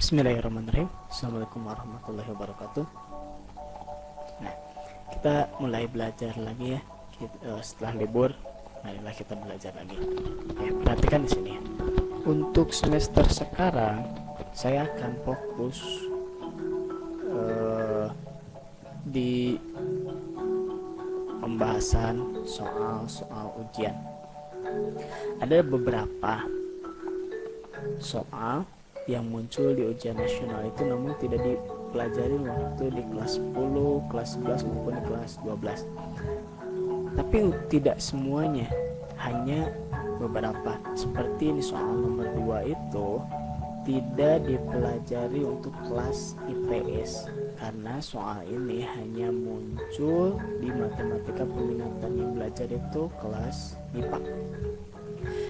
Bismillahirrahmanirrahim. Assalamualaikum warahmatullahi wabarakatuh. Nah, kita mulai belajar lagi ya. Setelah libur, marilah kita belajar lagi. Ya, perhatikan di sini ya. Untuk semester sekarang, saya akan fokus di pembahasan soal-soal ujian. Ada beberapa soal yang muncul di ujian nasional itu namun tidak dipelajari waktu di kelas 10, kelas 11 maupun di kelas 12. Tapi tidak semuanya, hanya beberapa. Seperti ini soal nomor 2 itu tidak dipelajari untuk kelas IPS karena soal ini hanya muncul di matematika peminatan yang belajar itu kelas IPA.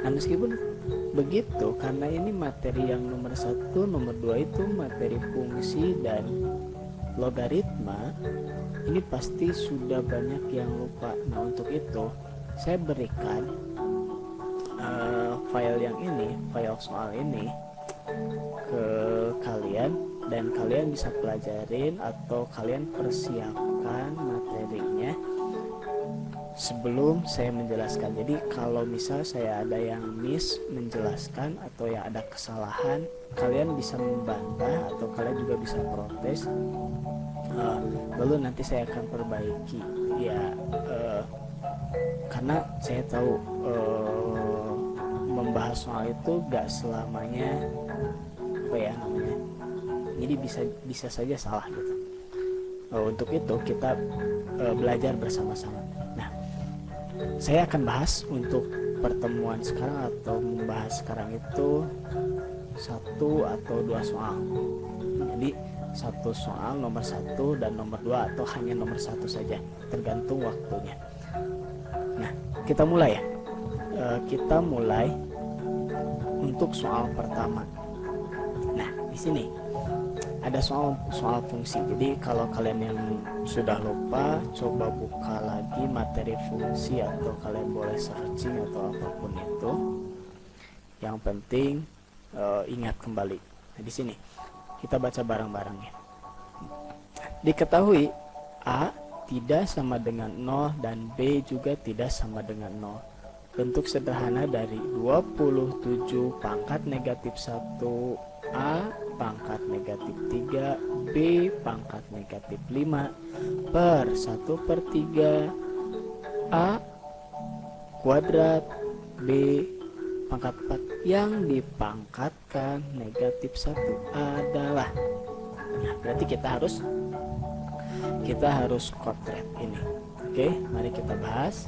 Nah, meskipun begitu, karena ini materi yang nomor 1, nomor 2 itu materi fungsi dan logaritma, ini pasti sudah banyak yang lupa. Nah, untuk itu saya berikan file yang ini, file soal ini ke kalian, dan kalian bisa pelajarin atau kalian persiapkan materinya sebelum saya menjelaskan. Jadi kalau misal saya ada yang miss menjelaskan atau yang ada kesalahan, kalian bisa membantah atau kalian juga bisa protes, lalu nanti saya akan perbaiki ya, karena saya tahu membahas soal itu gak selamanya apa ya namanya, jadi bisa saja salah gitu. Untuk itu kita belajar bersama-sama. Nah, saya akan bahas untuk pertemuan sekarang atau membahas sekarang itu 1 atau 2 soal. Jadi 1 soal nomor 1 dan nomor 2 atau hanya nomor 1 saja, tergantung waktunya. Nah, kita mulai ya. Kita mulai untuk soal pertama. Nah, di sini ada soal fungsi. Jadi kalau kalian yang sudah lupa, coba buka lagi materi fungsi atau kalian boleh searching atau apapun itu. Yang penting ingat kembali. Nah, di sini kita baca bareng-bareng ya. Diketahui A tidak sama dengan 0 dan B juga tidak sama dengan 0. Bentuk sederhana dari 27 pangkat negatif 1 A pangkat negatif 3 B pangkat negatif 5 per 1/3 A kuadrat B pangkat 4 yang dipangkatkan negatif 1 adalah. Nah, berarti kita harus kotret ini. Oke, mari kita bahas.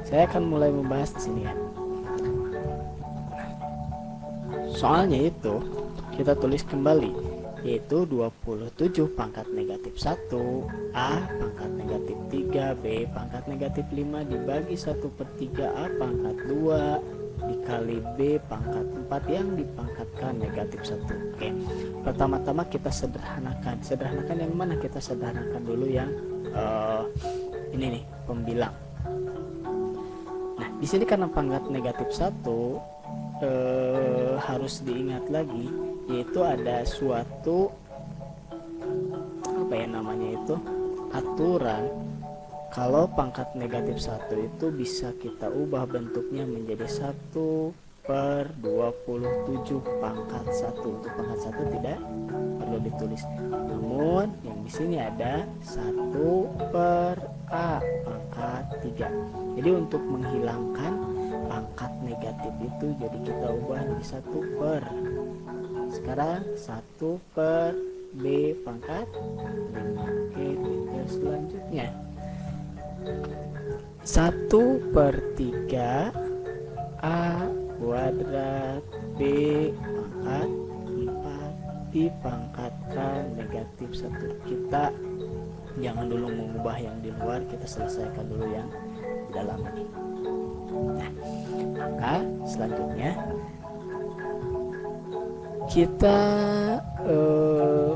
Saya akan mulai membahas di sini ya. Soalnya itu kita tulis kembali, yaitu 27 pangkat negatif 1 A pangkat negatif 3 B pangkat negatif 5 dibagi 1/3 A pangkat 2 dikali B pangkat 4 yang dipangkatkan negatif 1. Oke, pertama-tama kita sederhanakan yang mana? Kita sederhanakan dulu yang ini nih, pembilang. Nah, di sini karena pangkat negatif 1 harus diingat lagi, yaitu ada suatu apa ya namanya itu, aturan kalau pangkat negatif 1 itu bisa kita ubah bentuknya menjadi 1/27 pangkat 1. Untuk pangkat 1 tidak perlu ditulis. Namun yang di sini ada 1/A pangkat 3. Jadi untuk menghilangkan pangkat negatif itu, jadi kita ubah jadi 1/. Sekarang 1/B pangkat 5. Oke, tinggal selanjutnya 1/3 A kuadrat B pangkat 4 dipangkatkan negatif 1. Kita jangan dulu mengubah yang di luar, kita selesaikan dulu yang di dalam ini. Nah, maka selanjutnya kita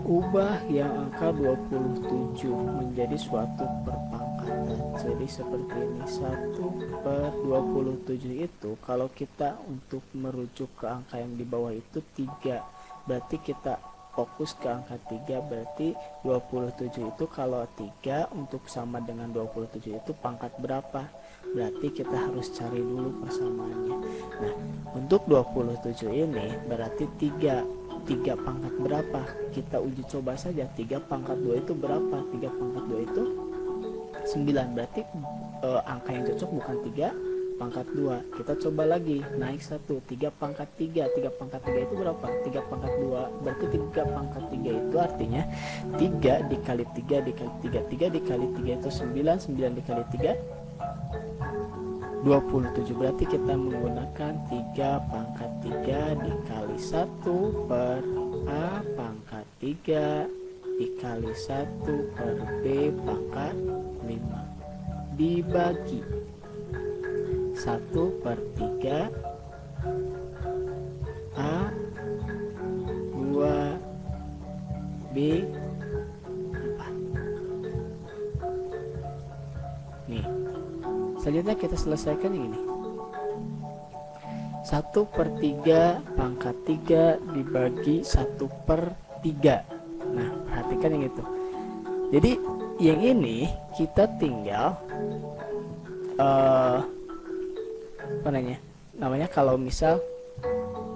ubah yang angka 27 menjadi suatu perpangkatan. Jadi seperti ini, 1/27 itu kalau kita untuk merujuk ke angka yang di bawah itu 3 berarti kita fokus ke angka 3. Berarti 27 itu kalau 3 untuk sama dengan 27 itu pangkat berapa? Berarti kita harus cari dulu persamaannya. Nah, untuk 27 ini berarti 3 pangkat berapa? Kita uji coba saja. 3 pangkat 2 itu berapa? 3 pangkat 2 itu 9. Berarti angka yang cocok bukan 3 pangkat 2. Kita coba lagi naik 1. 3 pangkat 3. 3 pangkat 3 itu berapa? 3 pangkat 2. Berarti 3 pangkat 3 itu artinya 3 dikali 3 dikali 3. 3 dikali 3 itu 9. 9 dikali 3 27. Berarti kita menggunakan 3 pangkat 3 dikali 1 per A pangkat 3 dikali 1 per B pangkat 5 dibagi 1 per 3 A 2 B 4. Nih, selanjutnya kita selesaikan yang ini. 1 per 3 pangkat 3 dibagi 1 per 3. Nah, perhatikan yang itu. Jadi yang ini kita tinggal namanya kalau misal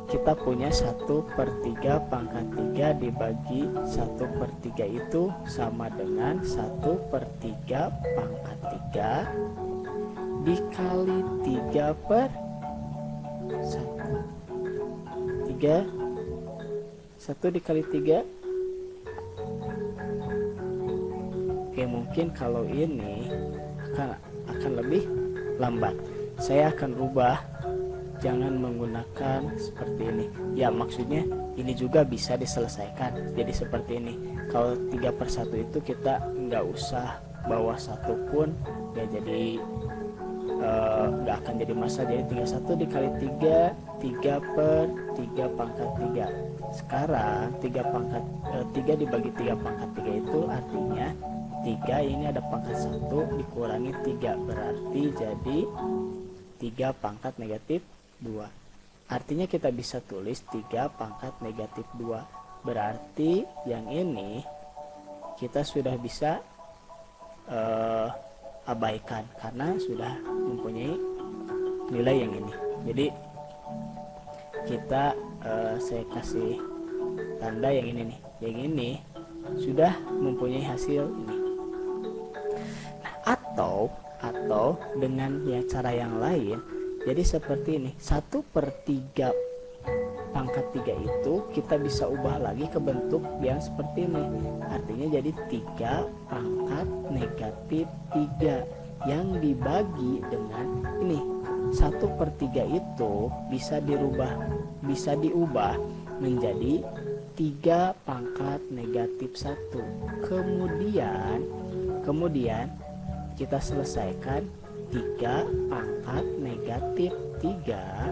kita punya 1 per 3 pangkat 3 dibagi 1 per 3 itu sama dengan 1 per 3 pangkat 3 dikali 3 per 1. 1 dikali 3. Oke, mungkin kalau ini akan lebih lambat. Saya akan rubah, jangan menggunakan seperti ini. Ya, maksudnya ini juga bisa diselesaikan. Jadi seperti ini. Kalau 3 per 1 itu kita nggak usah bawa 1 pun ya, jadi nggak akan jadi masa. Jadi 31 dikali 3 3 per 3 pangkat 3. Sekarang 3 dibagi 3 pangkat 3 itu artinya 3 ini ada pangkat 1 dikurangi 3, berarti jadi 3 pangkat negatif 2. Artinya kita bisa tulis 3 pangkat negatif 2. Berarti yang ini kita sudah bisa abaikan karena sudah mempunyai nilai yang ini. Jadi kita saya kasih tanda yang ini nih. Yang ini sudah mempunyai hasil ini. Nah, atau dengan ya cara yang lain, jadi seperti ini. 1 per 3 pangkat 3 itu kita bisa ubah lagi ke bentuk yang seperti ini. Artinya jadi 3 pangkat negatif 3 yang dibagi dengan ini. 1 per 3 itu bisa diubah menjadi 3 pangkat negatif 1. Kemudian kita selesaikan 3 pangkat negatif 3.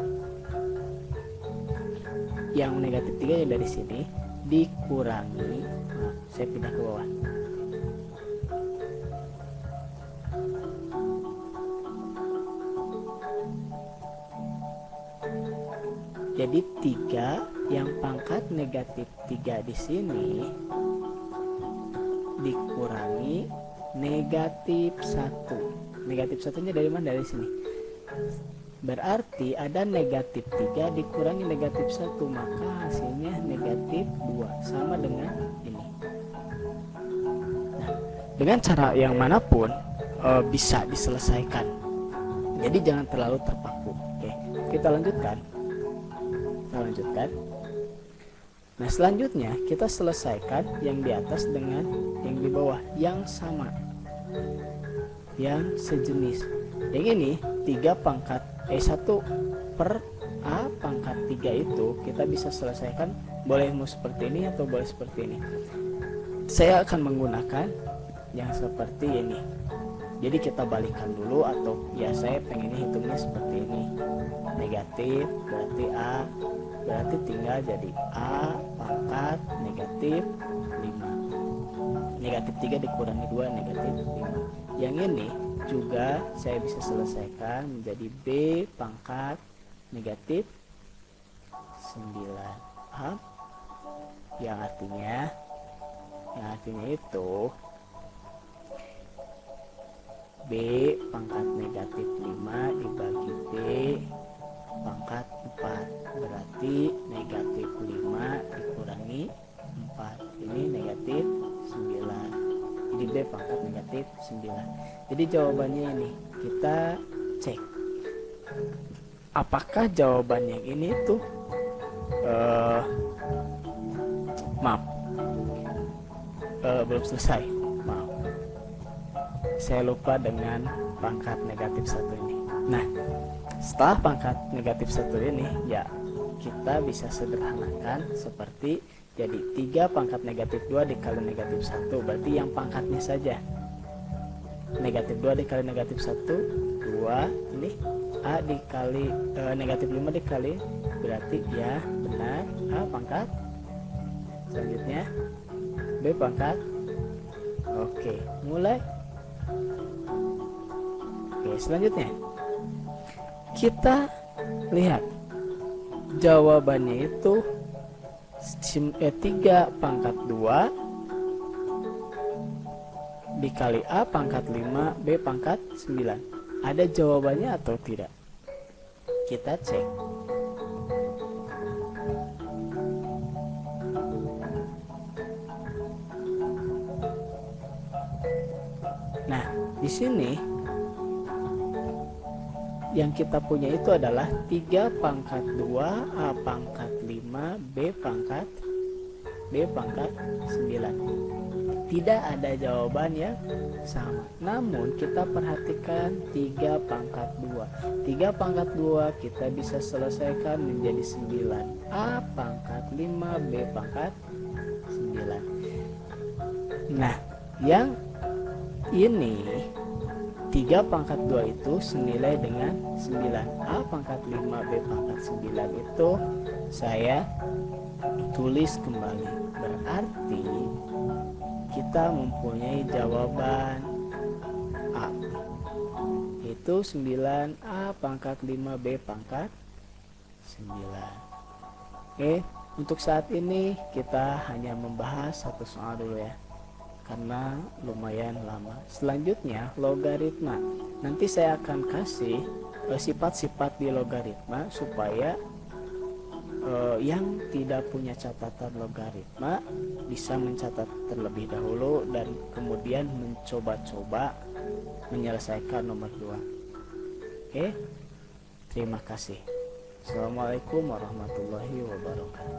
Yang negatif 3 yang dari sini dikurangi, saya pindah ke bawah. Jadi 3 yang pangkat negatif 3 di sini dikurangi negatif 1. Negatif 1-nya dari mana? Dari sini. Berarti ada negatif 3 dikurangi negatif 1, maka hasilnya negatif 2, sama dengan ini. Nah, dengan cara yang manapun bisa diselesaikan. Jadi jangan terlalu terpaku. Oke, kita lanjutkan. Nah, selanjutnya kita selesaikan yang di atas dengan yang di bawah yang sama, yang sejenis. Yang ini 1 per A pangkat 3 itu kita bisa selesaikan, boleh mau seperti ini atau boleh seperti ini. Saya akan menggunakan yang seperti ini. Jadi kita balikan dulu, atau ya saya pengennya hitungnya seperti ini. Negatif berarti A, berarti tinggal jadi A pangkat negatif 5. Negatif 3 dikurangi 2 negatif 5. Yang ini juga saya bisa selesaikan menjadi B pangkat negatif 9. Paham? yang artinya itu B pangkat negatif 5 dibagi B pangkat 4, berarti negatif 5 dikurangi 4, ini negatif 9, jadi B pangkat negatif 9. Jadi jawabannya ini kita cek apakah jawaban yang ini tuh maaf, belum selesai, maaf, saya lupa dengan pangkat negatif 1 ini. Nah, setelah pangkat negatif 1 ini ya kita bisa sederhanakan seperti jadi 3 pangkat negatif 2 dikali negatif 1, berarti yang pangkatnya saja negatif 2 dikali negatif 1, 2, ini A dikali negatif 5 dikali, berarti ya benar A pangkat, selanjutnya B pangkat. Oke, mulai. Oke, selanjutnya kita lihat jawabannya itu 3 pangkat 2 dikali A pangkat 5 B pangkat 9. Ada jawabannya atau tidak? Kita cek. Nah, di sini yang kita punya itu adalah 3 pangkat 2 A pangkat 5 B pangkat 9. Tidak ada jawaban yang sama. Namun kita perhatikan 3 pangkat 2. 3 pangkat 2 kita bisa selesaikan menjadi 9. A pangkat 5 B pangkat 9. Nah, yang ini 3 pangkat 2 itu senilai dengan 9. A pangkat 5 B pangkat 9 itu saya tulis kembali. Berarti kita mempunyai jawaban A, itu 9A pangkat 5B pangkat 9. Oke, untuk saat ini kita hanya membahas satu soal dulu ya, karena lumayan lama. Selanjutnya logaritma. Nanti saya akan kasih sifat-sifat di logaritma supaya yang tidak punya catatan logaritma bisa mencatat terlebih dahulu dan kemudian mencoba-coba menyelesaikan nomor 2. Oke, terima kasih. Assalamualaikum warahmatullahi wabarakatuh.